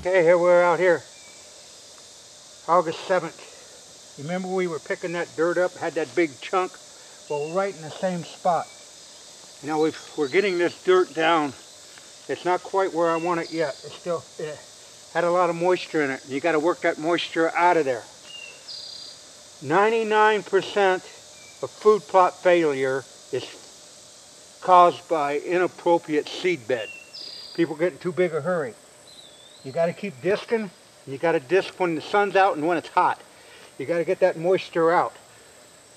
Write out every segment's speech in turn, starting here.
Okay, here we're out here, August 7th. Remember we were picking that dirt up, had that big chunk? Well, right in the same spot. Now we're getting this dirt down. It's not quite where I want it yet. It had a lot of moisture in it. You got to work that moisture out of there. 99% of food plot failure is caused by inappropriate seed bed. People get in too big a hurry. You got to keep disking, and you got to disc when the sun's out and when it's hot. You got to get that moisture out.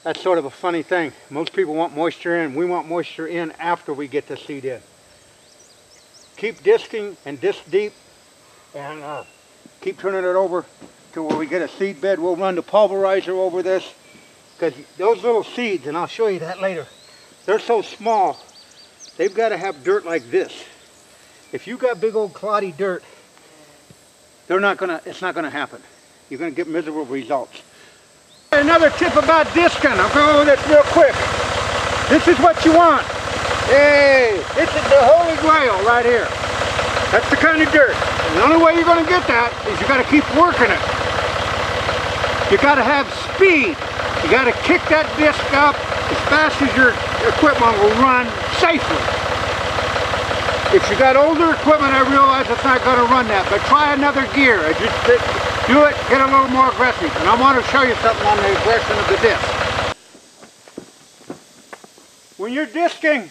That's sort of a funny thing. Most people want moisture in. We want moisture in after we get the seed in. Keep disking and disc deep, and keep turning it over to where we get a seed bed. We'll run the pulverizer over this, because those little seeds, and I'll show you that later, they're so small, they've got to have dirt like this. If you got big old cloddy dirt, it's not gonna happen. You're gonna get miserable results. Another tip about disking. I'll go over this real quick. This is what you want. Hey, this is the holy grail right here. That's the kind of dirt. And the only way you're gonna get that is you gotta keep working it. You gotta have speed. You gotta kick that disc up as fast as your equipment will run safely. If you got older equipment, I realize it's not going to run that, but try another gear. Just do it, get a little more aggressive. And I want to show you something on the aggression of the disc. When you're disking,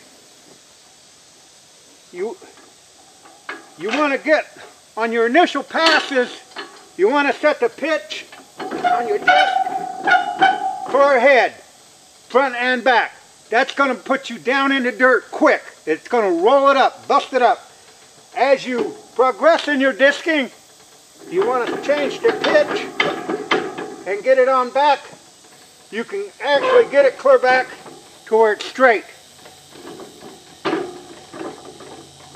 you want to get, on your initial passes, you want to set the pitch on your disc for head, front and back. That's going to put you down in the dirt quick. It's going to roll it up, bust it up. As you progress in your disking, you want to change the pitch and get it on back. You can actually get it clear back to where it's straight.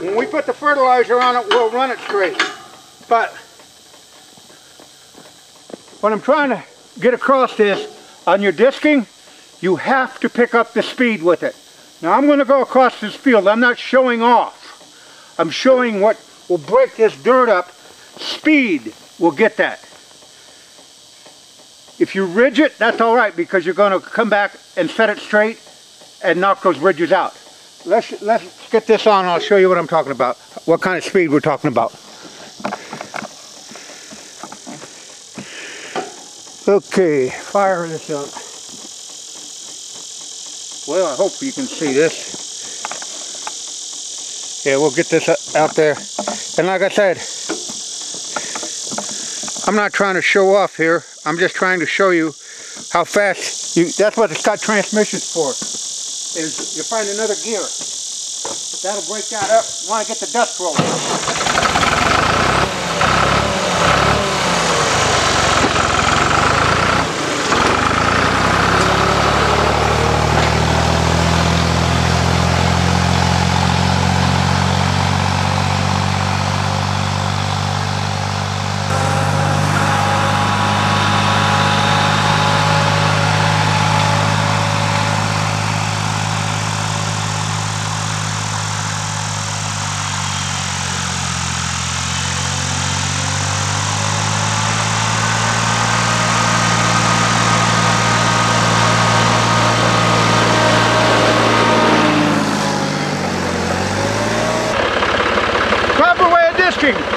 When we put the fertilizer on it, we'll run it straight. But what I'm trying to get across is, on your disking, you have to pick up the speed with it. Now I'm going to go across this field. I'm not showing off. I'm showing what will break this dirt up. Speed will get that. If you ridge it, that's all right, because you're going to come back and set it straight and knock those ridges out. Let's get this on and I'll show you what I'm talking about. What kind of speed we're talking about. Okay, fire this up. Well, I hope you can see this. Yeah, we'll get this out there. And like I said, I'm not trying to show off here. I'm just trying to show you how fast that's what it's got transmissions for. Is you find another gear. That'll break that up. You want to get the dust rolling.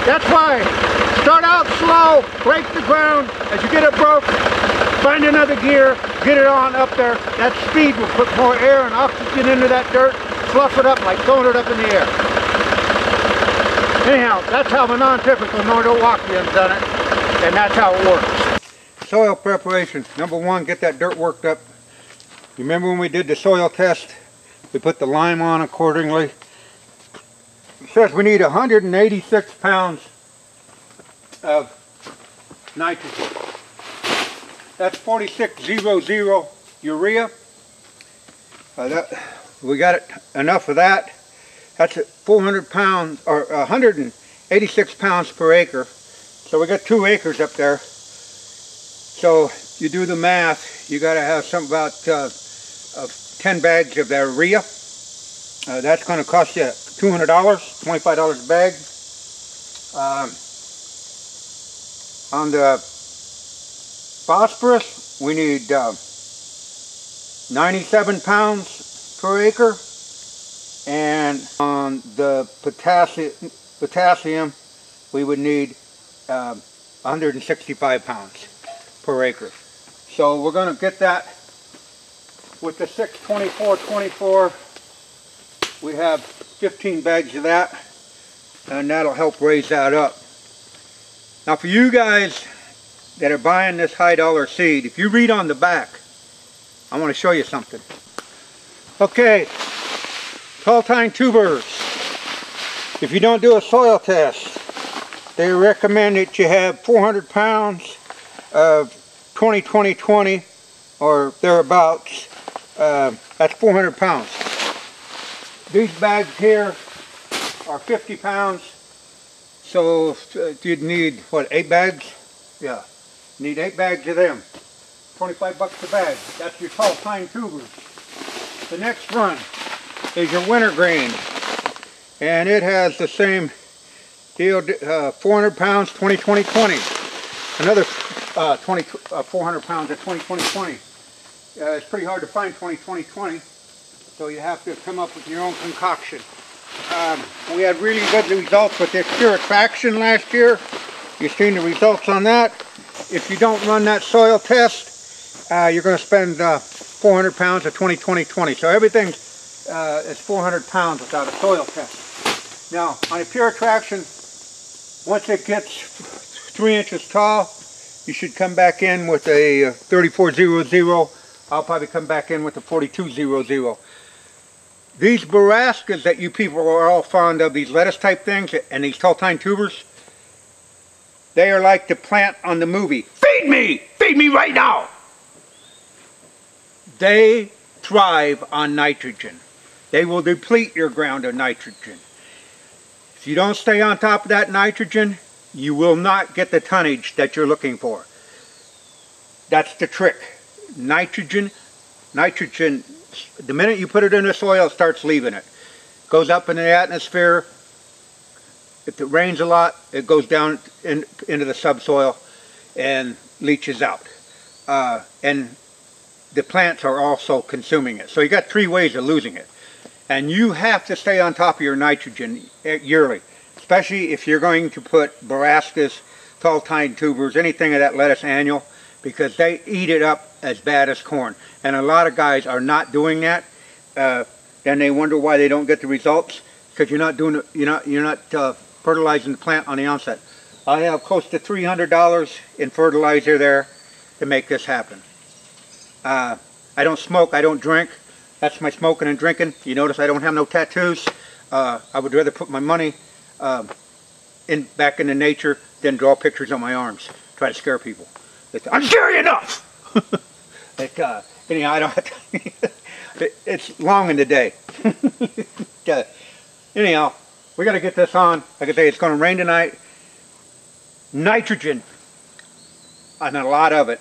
That's why, start out slow, break the ground. As you get it broke, find another gear, get it on up there. That speed will put more air and oxygen into that dirt, fluff it up like throwing it up in the air. Anyhow, that's how the non-typical Nordowakian's done it, and that's how it works. Soil preparation. Number one, get that dirt worked up. You remember when we did the soil test? We put the lime on accordingly. It says we need 186 pounds of nitrogen. That's 4600 urea. We got enough of that. That's at 400 pounds or 186 pounds per acre. So we got 2 acres up there. So you do the math. You got to have something about 10 bags of that urea. That's going to cost you $200, $25 a bag. On the phosphorus, we need 97 pounds per acre. And on the potassium, we would need 165 pounds per acre. So we're going to get that with the 6-24-24. We have 15 bags of that, and that'll help raise that up. Now for you guys that are buying this high dollar seed, if you read on the back, I want to show you something. Okay, tall tine tubers. If you don't do a soil test, they recommend that you have 400 pounds of 20-20-20 or thereabouts. That's 400 pounds. These bags here are 50 pounds. So you'd need, what, 8 bags? Yeah, need 8 bags of them. 25 bucks a bag. That's your tall tine tubers. The next run is your wintergreen. And it has the same deal, 400 pounds, 20-20-20. Another 400 pounds of 20-20-20. It's pretty hard to find 20-20-20, so you have to come up with your own concoction. We had really good results with this pure attraction last year. You've seen the results on that. If you don't run that soil test, you're going to spend 400 pounds of 20-20-20. So everything is 400 pounds without a soil test. Now, on a pure attraction, once it gets 3 inches tall, you should come back in with a 3400. I'll probably come back in with a 4200. These borascas that you people are all fond of, these lettuce type things, and these tall tine tubers, they are like the plant on the movie. Feed me! Feed me right now! They thrive on nitrogen. They will deplete your ground of nitrogen. If you don't stay on top of that nitrogen, you will not get the tonnage that you're looking for. That's the trick. Nitrogen, the minute you put it in the soil, it starts leaving it. Goes up in the atmosphere. If it rains a lot, it goes down into the subsoil and leaches out. And the plants are also consuming it. So you got 3 ways of losing it. And you have to stay on top of your nitrogen yearly, especially if you're going to put borascas, tall tine tubers, anything of that lettuce annual, because they eat it up as bad as corn. And a lot of guys are not doing that. Then they wonder why they don't get the results, because you're not doing it, you're not fertilizing the plant on the onset. I have close to $300 in fertilizer there to make this happen. I don't smoke, I don't drink. That's my smoking and drinking. You notice I don't have no tattoos. I would rather put my money back into nature than draw pictures on my arms. Try to scare people. I'm scary enough! Anyhow, I don't have to, it's long in the day. Anyhow, we got to get this on. Like I say, it's going to rain tonight. Nitrogen, and a lot of it.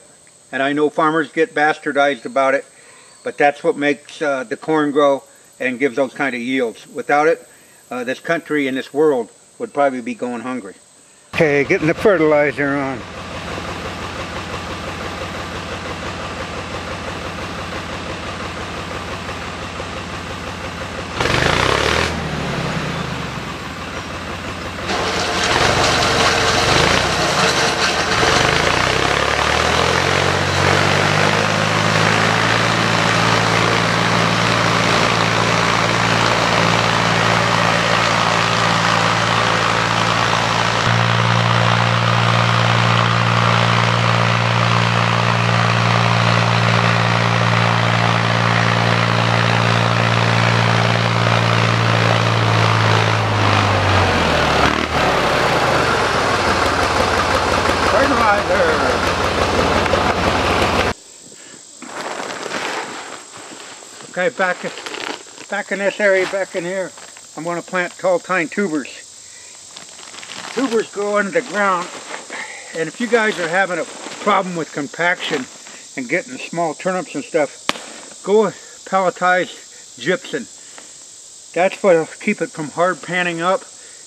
And I know farmers get bastardized about it, but that's what makes the corn grow and gives those kind of yields. Without it, this country and this world would probably be going hungry. Okay, getting the fertilizer on. Okay, back in this area, back in here, I'm going to plant tall tine tubers. Tubers go under the ground, and if you guys are having a problem with compaction and getting small turnips and stuff, go with pelletized gypsum. That's what will keep it from hard panning up.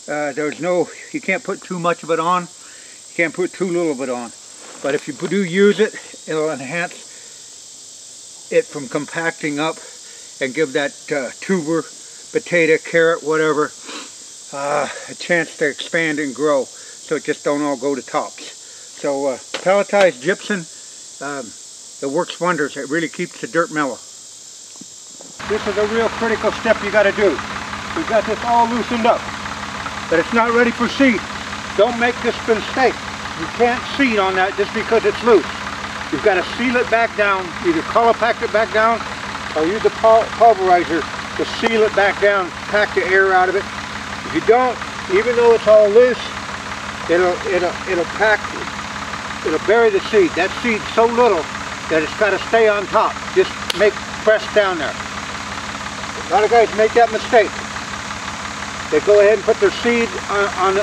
You can't put too much of it on. You can't put too little of it on. But if you do use it, it'll enhance it from compacting up and give that tuber, potato, carrot, whatever, a chance to expand and grow, so it just don't all go to tops. So pelletized gypsum, it works wonders. It really keeps the dirt mellow. This is a real critical step you got to do. We've got this all loosened up, but it's not ready for seed. Don't make this mistake. You can't seed on that just because it's loose. You've got to seal it back down, either Colopact it back down or use the pulverizer to seal it back down, pack the air out of it. If you don't, even though it's all loose, it'll bury the seed. That seed's so little that it's got to stay on top. Just press down there. A lot of guys make that mistake. They go ahead and put their seed on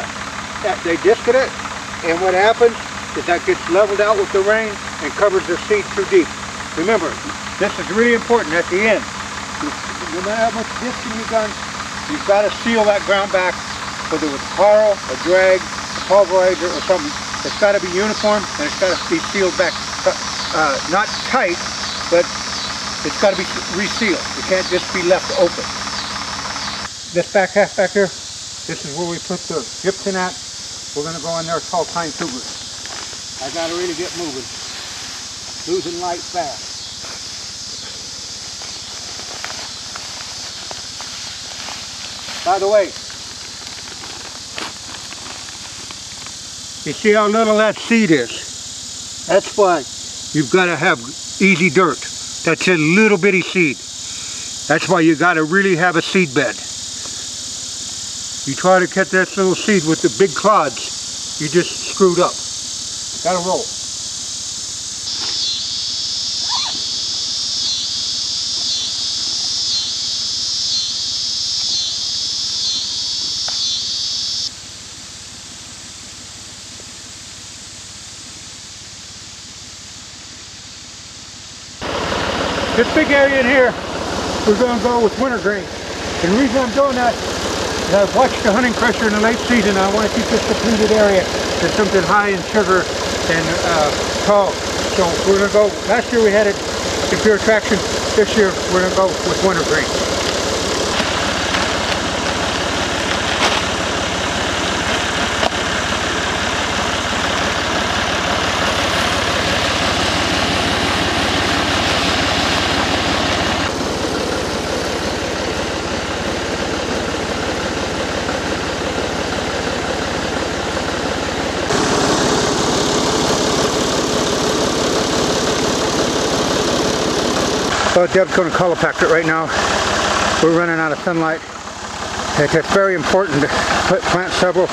they discard it, and what happens is that gets leveled out with the rain and covers the seed too deep. Remember, this is really important at the end. No matter how much disking you've done, you've got to seal that ground back, whether with a harrow, a drag, a pulverizer, or something. It's got to be uniform, and it's got to be sealed back. Not tight, but it's got to be resealed. It can't just be left open. This back half back here, this is where we put the gypsum at. We're going to go in there, tall pine tubers. I got to really get moving. Losing light fast. By the way, you see how little that seed is? That's why you've got to have easy dirt. That's a little bitty seed. That's why you got to really have a seed bed. You try to catch that little seed with the big clods, you just screwed up. Gotta roll. This big area in here, we're going to go with wintergreen. And the reason I'm doing that is I've watched the hunting pressure in the late season. I want to keep this depleted area to something high in sugar and tall. So we're going to go, last year we had it in pure traction. This year we're going to go with wintergreen. Well, Deb's going to Colopact it right now. We're running out of sunlight. It's very important to plant several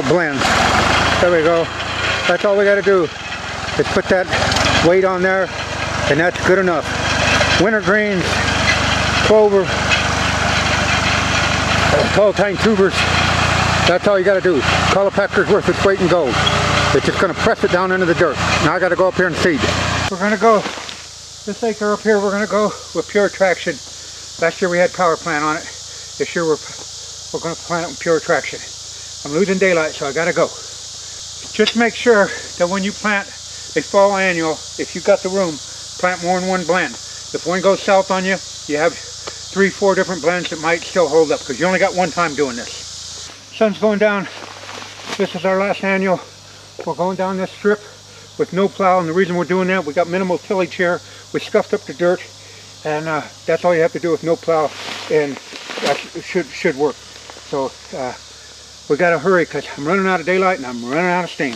blends. There we go. That's all we got to do is put that weight on there, and that's good enough. Wintergreens, clover, tall tine tubers. That's all you got to do. Colopactor's worth its weight in gold. It's just going to press it down into the dirt. Now I got to go up here and seed. We're going to go. This acre up here, we're going to go with pure traction. Last year we had power plant on it. This year we're going to plant it with pure traction. I'm losing daylight, so I got to go. Just make sure that when you plant a fall annual, if you've got the room, plant more than one blend. If one goes south on you, you have 3-4 different blends that might still hold up, because you only got one time doing this. Sun's going down. This is our last annual. We're going down this strip with no plow, and the reason we're doing that, we got minimal tillage here. We scuffed up the dirt, and that's all you have to do with no plow, and that should work. So we got to hurry because I'm running out of daylight and I'm running out of steam.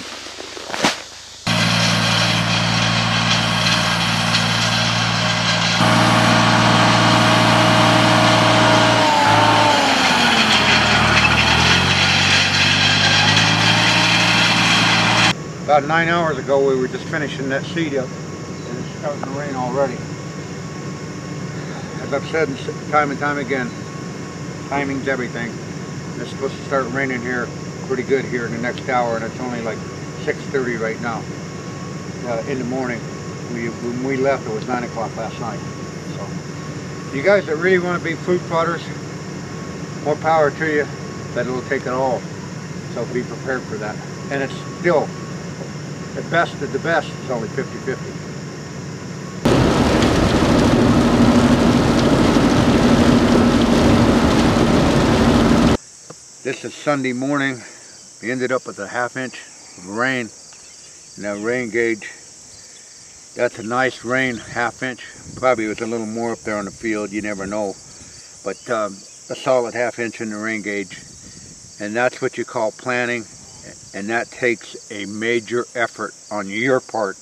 About 9 hours ago, we were just finishing that seed up. It's starting to rain already. As I've said time and time again, timing's everything. It's supposed to start raining here pretty good here in the next hour, and it's only like 6:30 right now in the morning. When we left, it was 9 o'clock last night. So, you guys that really want to be food plotters, more power to you, but it'll take it all. So be prepared for that. and it's still, the best of the best, it's only 50-50. This is Sunday morning. We ended up with a 1/2 inch of rain. And that rain gauge, that's a nice rain, 1/2 inch. Probably was a little more up there on the field, you never know. But a solid 1/2 inch in the rain gauge. And that's what you call planting. And that takes a major effort on your part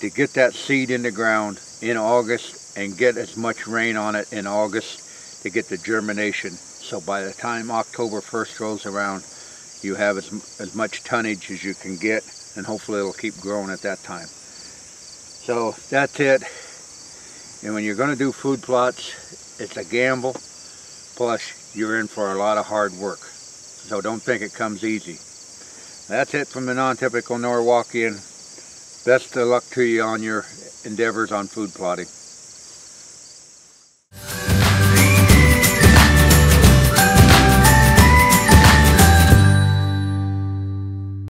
to get that seed in the ground in August and get as much rain on it in August to get the germination. So by the time October 1st rolls around, you have as much tonnage as you can get, and hopefully it'll keep growing at that time. So that's it. And when you're going to do food plots, it's a gamble, plus you're in for a lot of hard work. So don't think it comes easy. That's it from the non-typical Norwalkian. Best of luck to you on your endeavors on food plotting.